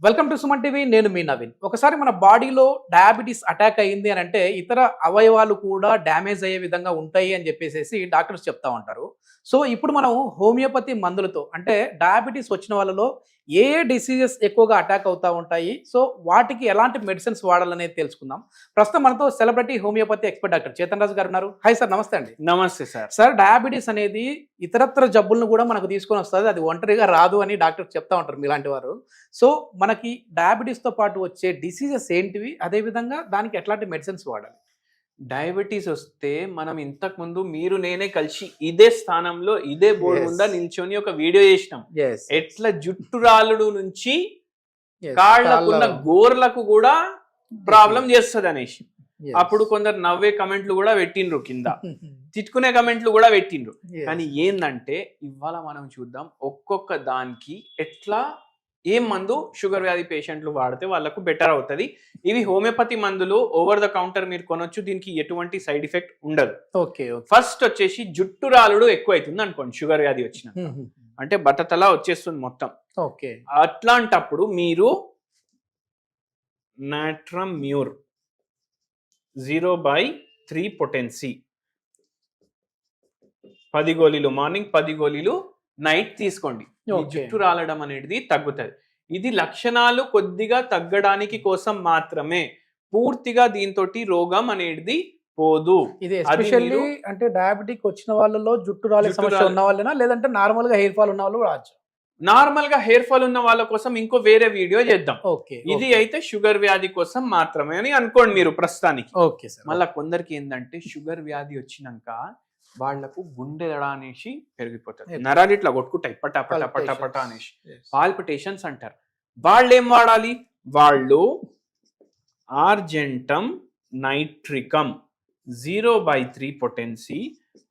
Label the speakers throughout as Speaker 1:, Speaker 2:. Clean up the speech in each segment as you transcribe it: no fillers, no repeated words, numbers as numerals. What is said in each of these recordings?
Speaker 1: Welcome to Suman TV. నేను మీ నవీన్. ఒకసారి మన బాడీలో డయాబెటీస్ అటాక్ అయింది అని అంటే ఇతర అవయవాలు కూడా డ్యామేజ్ అయ్యే విధంగా ఉంటాయి అని చెప్పేసి డాక్టర్స్ చెప్తా ఉంటారు. సో ఇప్పుడు మనం హోమియోపతి మందులతో అంటే డయాబెటీస్ వచ్చిన వాళ్ళలో ఏ డిసీజెస్ ఎక్కువగా అటాక్ అవుతా ఉంటాయి, సో వాటికి ఎలాంటి మెడిసిన్స్ వాడాలనేది తెలుసుకుందాం. ప్రస్తుతం మనతో celebrity homeopathy expert doctor Chetan Raju గారు ఉన్నారు. హాయ్ సార్, నమస్తే అండి.
Speaker 2: నమస్తే సార్.
Speaker 1: సార్, డయాబెటీస్ అనేది ఇతరత్ర జబ్బులను కూడా మనకు తీసుకొని వస్తుంది, అది ఒంటరిగా రాదు అని డాక్టర్ చెప్తా ఉంటారు మీలాంటి వారు. సో మనకి డయాబెటీస్తో పాటు వచ్చే డిసీజెస్ ఏంటివి, అదేవిధంగా దానికి ఎట్లాంటి మెడిసిన్స్ వాడాలి?
Speaker 2: డయాబెటీస్ వస్తే మనం ఇంతకు ముందు మీరు నేనే కలిసి ఇదే స్థానంలో ఇదే బోర్డు ముందా నిల్చొని ఒక వీడియో చేసినాం. ఎట్లా జుట్టు రాలుడు నుంచి కాళ్ళకున్న గోర్లకు కూడా ప్రాబ్లం చేస్తుంది అనేసి. అప్పుడు కొందరు నవ్వే కమెంట్లు కూడా పెట్టిండ్రు, కింద తిట్టుకునే కమెంట్లు కూడా పెట్టిండ్రు. కానీ ఏందంటే ఇవాళ మనం చూద్దాం ఒక్కొక్క దానికి ఎట్లా ఏం మందు షుగర్ వ్యాధి పేషెంట్లు వాడితే వాళ్ళకు బెటర్ అవుతుంది. ఇవి హోమియోపతి మందులు, ఓవర్ ద కౌంటర్ మీరు కొనొచ్చు, దీనికి ఎటువంటి సైడ్ ఎఫెక్ట్ ఉండదు. ఫస్ట్ వచ్చేసి జుట్టు రాలుడు ఎక్కువ అవుతుంది అనుకోండి, షుగర్ వ్యాధి వచ్చిన అంటే బట్టతలా వచ్చేస్తుంది మొత్తం. అట్లాంటప్పుడు మీరు నాట్రమ్ మ్యూర్ 0/3 పొటెన్సీ 10 గోళీలు మార్నింగ్ 10 గోళీలు నైట్ తీసుకోండి. జుట్టు రాలడం అనేది తగ్గుతుంది. ఇది లక్షణాలు కొద్దిగా తగ్గడానికి కోసం మాత్రమే, పూర్తిగా దీంతో రోగం అనేది పోదు.
Speaker 1: ఇది ఎస్పెషల్లీ అంటే డయాబెటిక్ వచ్చిన వాళ్ళలో జుట్టు రాలే సమస్య ఉన్న వాళ్ళేనా, లేదంటే నార్మల్ గా హెయిర్ ఫాల్ ఉన్న వాళ్ళు రావచ్చు?
Speaker 2: నార్మల్ గా హెయిర్ ఫాల్ ఉన్న వాళ్ళ కోసం ఇంకో వేరే వీడియో చేద్దాం. ఇది అయితే షుగర్ వ్యాధి కోసం మాత్రమే అని అనుకోండి మీరు ప్రస్తుతానికి. మళ్ళా కొందరికి ఏంటంటే షుగర్ వ్యాధి వచ్చినాక వాళ్లకు గుండె దడ అనేసి పెరిగిపోతుంది, నరాలు ఇట్లా కొట్టుకుంటాయి పటా పటా పటా పటా అనేసి, పాల్పిటేషన్స్ అంటారు. వాళ్ళు ఏం వాడాలి? వాళ్ళు ఆర్జెంటమ్ నైట్రికమ్ 0/3 పొటెన్సీ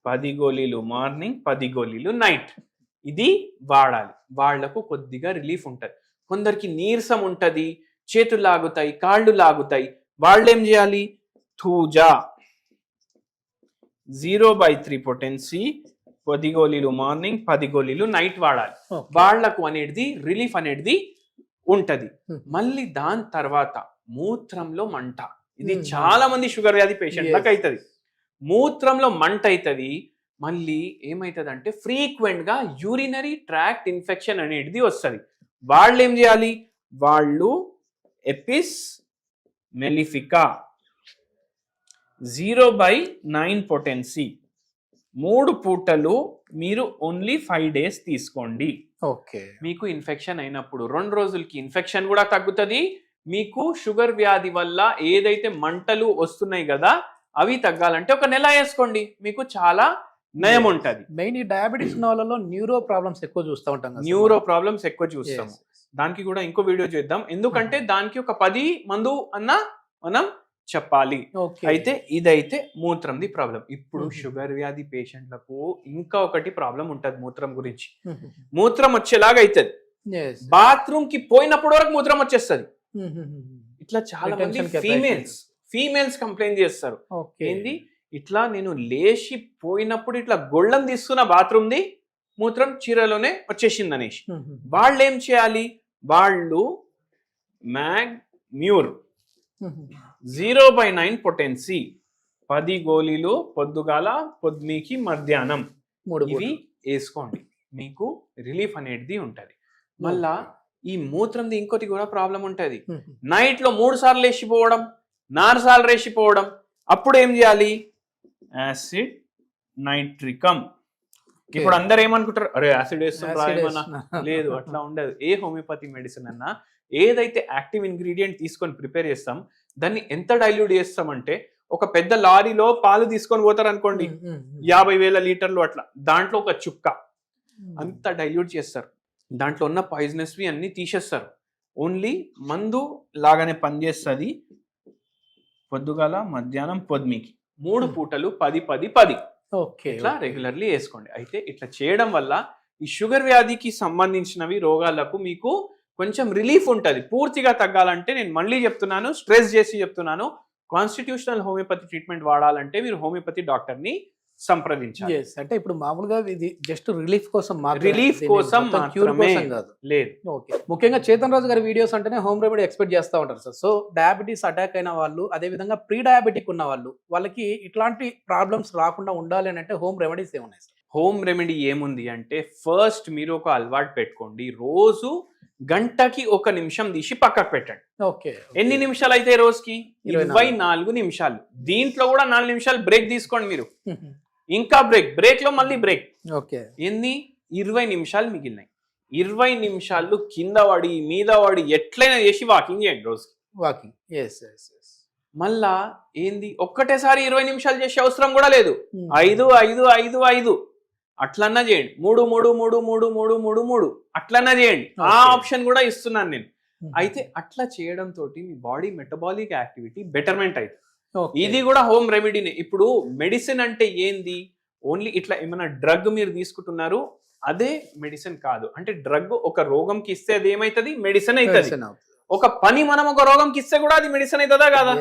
Speaker 2: 10 గోళీలు మార్నింగ్ 10 గోళీలు నైట్, ఇది వాడాలి. వాళ్లకు కొద్దిగా రిలీఫ్ ఉంటుంది. కొందరికి నీరసం ఉంటది, చేతులు లాగుతాయి, కాళ్ళు లాగుతాయి, వాళ్ళు ఏం చేయాలి? థూజా 0/3 పొటెన్సీ 10 గోళీలు మార్నింగ్ 10 గోళీలు నైట్ వాడాలి. వాళ్లకు అనేది రిలీఫ్ అనేది ఉంటది. మళ్ళీ దాని తర్వాత మూత్రంలో మంట, ఇది చాలా మంది షుగర్ వ్యాధి పేషెంట్లకు అవుతుంది. మూత్రంలో మంట అవుతుంది. మళ్ళీ ఏమవుతుంది అంటే ఫ్రీక్వెంట్ గా యూరినరీ ట్రాక్ట్ ఇన్ఫెక్షన్ అనేది వస్తుంది. వాళ్ళు ఏం చేయాలి? వాళ్ళు ఎపిస్ మెలిఫికా 0/9 పొటెన్సీ 3 పూటలు మీరు ఓన్లీ 5 days తీసుకోండి. మీకు ఇన్ఫెక్షన్ అయినప్పుడు 2 రోజులకి ఇన్ఫెక్షన్ కూడా తగ్గుతుంది. మీకు షుగర్ వ్యాధి వల్ల ఏదైతే మంటలు వస్తున్నాయి కదా అవి తగ్గాలంటే 1 నెల వేసుకోండి, మీకు చాలా నయం ఉంటది.
Speaker 1: మెయిన్ ఈ డయాబెటీస్ ఉన్న వాళ్ళలో న్యూరో ప్రాబ్లమ్స్ ఎక్కువ చూస్తూ ఉంటాం.
Speaker 2: చూస్తాము. దానికి కూడా ఇంకో వీడియో చేద్దాం, ఎందుకంటే దానికి ఒక 10 మందు అన్న మనం చెప్పాలి. అయితే ఇదైతే మూత్రంది ప్రాబ్లం. ఇప్పుడు షుగర్ వ్యాధి పేషెంట్లకు ఇంకా ఒకటి ప్రాబ్లం ఉంటది మూత్రం గురించి. మూత్రం వచ్చేలాగా అవుతుంది, బాత్రూమ్ కి పోయినప్పుడు వరకు మూత్రం వచ్చేస్తుంది. ఇట్లా చాలా మంది ఫీమేల్స్ కంప్లైంట్ చేస్తారు. ఏంది ఇట్లా నేను లేచి పోయినప్పుడు ఇట్లా గొళ్ళం తీస్తున్న బాత్రూమ్ది మూత్రం చీరలోనే వచ్చేసింది అనేసి. వాళ్ళు ఏం చేయాలి? వాళ్ళు మ్యాగ్ మ్యూర్ 0/9 పొటెన్సీ 10 గోళీలు పొద్దుగాల పొద్దుకి మధ్యాహ్నం ఇవి వేసుకోండి, మీకు రిలీఫ్ అనేది ఉంటది. మళ్ళా ఈ మూత్రంది ఇంకోటి కూడా ప్రాబ్లం ఉంటది. నైట్ లో 3 సార్లు లేచిపోవడం, 4 సార్లు లేచిపోవడం. అప్పుడు ఏం చేయాలి? యాసిడ్ నైట్రికమ్. ఇప్పుడు అందరు ఏమనుకుంటారు, అరే యాసిడ్ వేస్తుండ్రా ఏమన్నా? లేదు, అట్లా ఉండదు. ఏ హోమియోపతి మెడిసిన్ అన్నా ఏదైతే యాక్టివ్ ఇంగ్రీడియంట్ తీసుకొని ప్రిపేర్ చేస్తాం దాన్ని ఎంత డైల్యూట్ చేస్తామంటే, ఒక పెద్ద లారీలో పాలు తీసుకొని పోతారు అనుకోండి 50,000 లీటర్లు, అట్లా దాంట్లో ఒక చుక్క అంత డైల్యూట్ చేస్తారు. దాంట్లో ఉన్న పాయిజనస్వి అన్ని తీసేస్తారు. ఓన్లీ మందు లాగానే పనిచేస్తుంది. పొద్దుగాల మధ్యాహ్నం పొద్దుకి 3 పూటలు 10 ఇట్లా రెగ్యులర్లీ వేసుకోండి. అయితే ఇట్లా చేయడం వల్ల ఈ షుగర్ వ్యాధికి సంబంధించినవి రోగాలకు మీకు కొంచెం రిలీఫ్ ఉంటుంది. పూర్తిగా తగ్గాలంటే నేను మళ్ళీ చెప్తున్నాను, స్ట్రెస్ చేసి చెప్తున్నాను, కాన్స్టిట్యూషనల్ హోమియోపతి ట్రీట్మెంట్ వాడాలంటే మీరు హోమియోపతి డాక్టర్ని సంప్రదించాలి.
Speaker 1: Yes. అంటే ఇప్పుడు మామూలుగా ఇది జస్ట్ రిలీఫ్ కోసం
Speaker 2: రిలీఫ్ కోసం
Speaker 1: క్యూర్
Speaker 2: మాత్రమే
Speaker 1: కోసం కాదు.
Speaker 2: లేదు.
Speaker 1: ఓకే. ముఖ్యంగా చేతన్ రాజు గారి వీడియోస్ అంటేనే హోమ్ రెమెడీ ఎక్స్పెక్ట్ చేస్తూ ఉంటారు సార్. సో డయాబెటీస్ అటాక్ అయిన వాళ్ళు, అదే విధంగా ప్రీ డయాబెటిక్ ఉన్న వాళ్ళు, వాళ్ళకి ఇట్లాంటి ప్రాబ్లమ్స్ రాకుండా ఉండాలి అని అంటే హోమ్ రెమెడీస్ ఏమున్నాయి సార్?
Speaker 2: హోమ్ రెమెడీ ఏముంది అంటే ఫస్ట్ మీరు ఒక అలవాటు పెట్టుకోండి. రోజు గంటకి 1 నిమిషం తీసి పక్కకు పెట్టండి.
Speaker 1: ఓకే.
Speaker 2: ఎన్ని నిమిషాలు అయితే రోజుకి?
Speaker 1: 24
Speaker 2: 24 నిమిషాలు. దీంట్లో కూడా 4 నిమిషాలు బ్రేక్ తీసుకోండి మీరు. ఇంకా బ్రేక్ లో మళ్ళీ బ్రేక్.
Speaker 1: ఓకే.
Speaker 2: ఎన్ని? 20 నిమిషాలు మిగిలినాయి. 20 నిమిషాలు కింద పడి మీద పడి ఎట్లయినా చేసి వాకింగ్ చేయండి రోజుకి.
Speaker 1: వాకింగ్.
Speaker 2: మళ్ళా ఏంది ఒక్కటేసారి 20 నిమిషాలు చేసే అవసరం కూడా లేదు. 5 5 5 5 అట్లన్నా చేయండి. 3 3 3 3 3 3 3 అట్లన్నా చేయండి. ఆ ఆప్షన్ కూడా ఇస్తున్నాను నేను. అయితే అట్లా చేయడం తోటి మీ బాడీ మెటబాలిక్ యాక్టివిటీ బెటర్మెంట్ అవుతుంది. ఇది కూడా హోమ్ రెమెడీనే. ఇప్పుడు మెడిసిన్ అంటే ఏంది? ఓన్లీ ఇట్లా ఏమైనా డ్రగ్ మీరు తీసుకుంటున్నారు, అదే మెడిసిన్ కాదు. అంటే డ్రగ్ ఒక రోగంకి ఇస్తే అది ఏమైతుంది? మెడిసిన్ అవుతుంది. ఒక పని మనం ఒక రోగంకి ఇస్తే కూడా అది మెడిసిన్ అవుతుందా కాదా?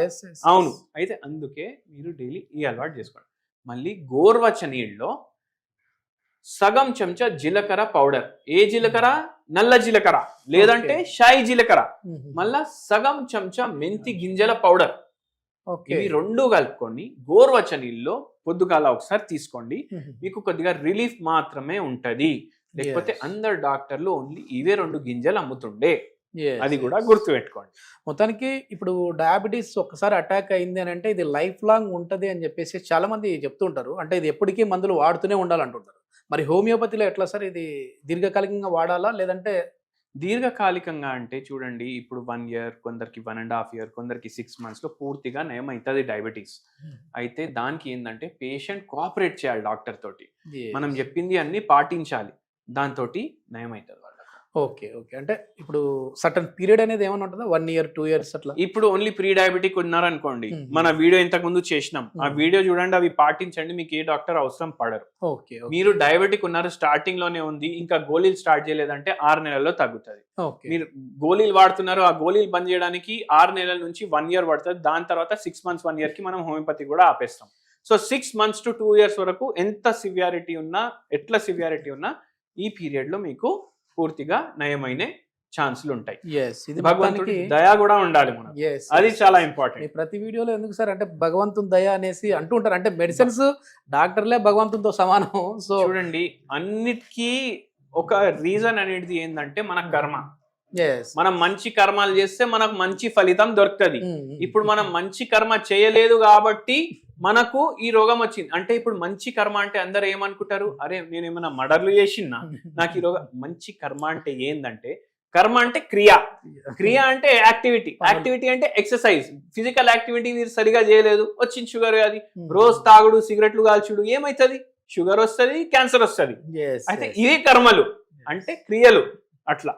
Speaker 2: అవును. అయితే అందుకే మీరు డైలీ ఈ అలవాటు చేసుకోండి. మళ్ళీ గోరువెచ్చ నీళ్ళలో సగం చెంచా జీలకర్ర పౌడర్. ఏ జీలకర్ర? నల్ల జీలకర్ర, లేదంటే షాయి జీలకర్ర. మళ్ళా సగం చెంచా మెంతి గింజల పౌడర్. ఇవి 2 కలుపుకొని గోరువెచ్చ నీళ్ళలో పొద్దుగాల ఒకసారి తీసుకోండి. మీకు కొద్దిగా రిలీఫ్ మాత్రమే ఉంటది. లేకపోతే అందరు డాక్టర్లు ఓన్లీ ఇవే 2 గింజలు అమ్ముతుండే. అది కూడా గుర్తు పెట్టుకోండి.
Speaker 1: మొత్తానికి ఇప్పుడు డయాబెటీస్ ఒక్కసారి అటాక్ అయింది అని అంటే ఇది లైఫ్ లాంగ్ ఉంటది అని చెప్పేసి చాలా మంది చెప్తుంటారు. అంటే ఇది ఎప్పటికీ మందులు వాడుతూనే ఉండాలంటుంటారు. మరి హోమియోపతిలో ఎట్లా సార్? ఇది దీర్ఘకాలికంగా వాడాలా లేదంటే?
Speaker 2: దీర్ఘకాలికంగా అంటే చూడండి, ఇప్పుడు 1 year, కొందరికి 1.5 year, కొందరికి 6 months లో పూర్తిగా నయం అవుతుంది డయాబెటీస్. అయితే దానికి ఏంటంటే పేషెంట్ కోఆపరేట్ చేయాలి డాక్టర్ తోటి. మనం చెప్పింది అన్ని పాటించాలి. దాంతో నయం అవుతుంది.
Speaker 1: ఓకే. అంటే ఇప్పుడు సర్టన్ పీరియడ్ అనేది ఏమైనా ఉంటుందా? 1 year 2 years అట్లా?
Speaker 2: ఇప్పుడు ఓన్లీ ప్రీ డయాబెటిక్ ఉన్నారనుకోండి, మన వీడియో ఇంతకు ముందు చేసినాం, ఆ వీడియో చూడండి, అవి పాటించండి, మీకు ఏ డాక్టర్ అవసరం పడరు. మీరు డయాబెటిక్ ఉన్నారు, స్టార్టింగ్ లోనే ఉంది, ఇంకా గోళీలు స్టార్ట్ చేయలేదంటే 6 నెలల్లో తగ్గుతుంది. మీరు గోళీలు వాడుతున్నారు, ఆ గోళీలు బంద్ చేయడానికి 6 నెలల నుంచి 1 year పడుతుంది. దాని తర్వాత 6 months 1 year కి మనం హోమియోపతి కూడా ఆపేస్తాం. సో 6 months to 2 years వరకు ఎంత సివియారిటీ ఉన్నా, ఎట్లా సివియారిటీ ఉన్నా, ఈ పీరియడ్ లో మీకు పూర్తిగా నయమైన ఛాన్సులు ఉంటాయి. భగవంతుడి దయ కూడా ఉండాలి మనం. అది చాలా ఇంపార్టెంట్.
Speaker 1: ప్రతి వీడియోలో ఎందుకు సార్ అంటే భగవంతుని దయ అనేసి అంటూ ఉంటారు. అంటే మెడిసిన్స్ డాక్టర్లే భగవంతునితో సమానం. సో
Speaker 2: చూడండి, అన్నిటికీ ఒక రీజన్ అనేది ఏంటంటే మన కర్మ. మనం మంచి కర్మాలు చేస్తే మనకు మంచి ఫలితం దొరుకుతుంది. ఇప్పుడు మనం మంచి కర్మ చేయలేదు కాబట్టి మనకు ఈ రోగం వచ్చింది. అంటే ఇప్పుడు మంచి కర్మ అంటే అందరు ఏమనుకుంటారు? అరే నేను ఏమైనా మర్డర్లు చేసినా నాకు ఈ రోగం. మంచి కర్మ అంటే ఏందంటే, కర్మ అంటే క్రియ అంటే యాక్టివిటీ అంటే ఎక్సర్సైజ్, ఫిజికల్ యాక్టివిటీ మీరు సరిగా చేయలేదు, వచ్చింది షుగర్. అది రోజు తాగుడు, సిగరెట్లు కాల్చుడు, ఏమైతుంది? షుగర్ వస్తుంది, క్యాన్సర్ వస్తుంది. అయితే ఇవి కర్మలు అంటే క్రియలు. అట్లా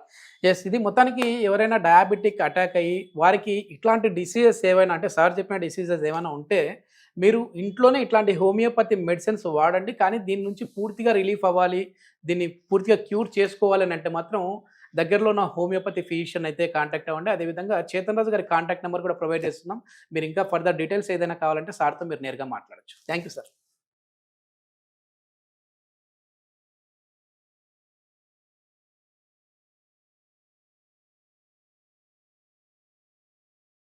Speaker 1: ఇది మొత్తానికి ఎవరైనా డయాబెటిక్ అటాక్ అయ్యి వారికి ఇట్లాంటి డిసీజెస్ ఏవైనా, అంటే సార్ చెప్పిన డిసీజెస్ ఏమైనా ఉంటే మీరు ఇంట్లోనే ఇట్లాంటి హోమియోపతి మెడిసిన్స్ వాడండి. కానీ దీని నుంచి పూర్తిగా రిలీఫ్ అవ్వాలి, దీన్ని పూర్తిగా క్యూర్ చేసుకోవాలి అని అంటే మాత్రం దగ్గరలో ఉన్న హోమియోపతి ఫిజిషియన్ అయితే కాంటాక్ట్ అవ్వండి. అదేవిధంగా చేతన్ రాజు గారి కాంటాక్ట్ నెంబర్ కూడా ప్రొవైడ్ చేస్తున్నాం. మీరు ఇంకా ఫర్దర్ డీటెయిల్స్ ఏదైనా కావాలంటే సార్తో మీరు నేరుగా మాట్లాడచ్చు. Thank you sir.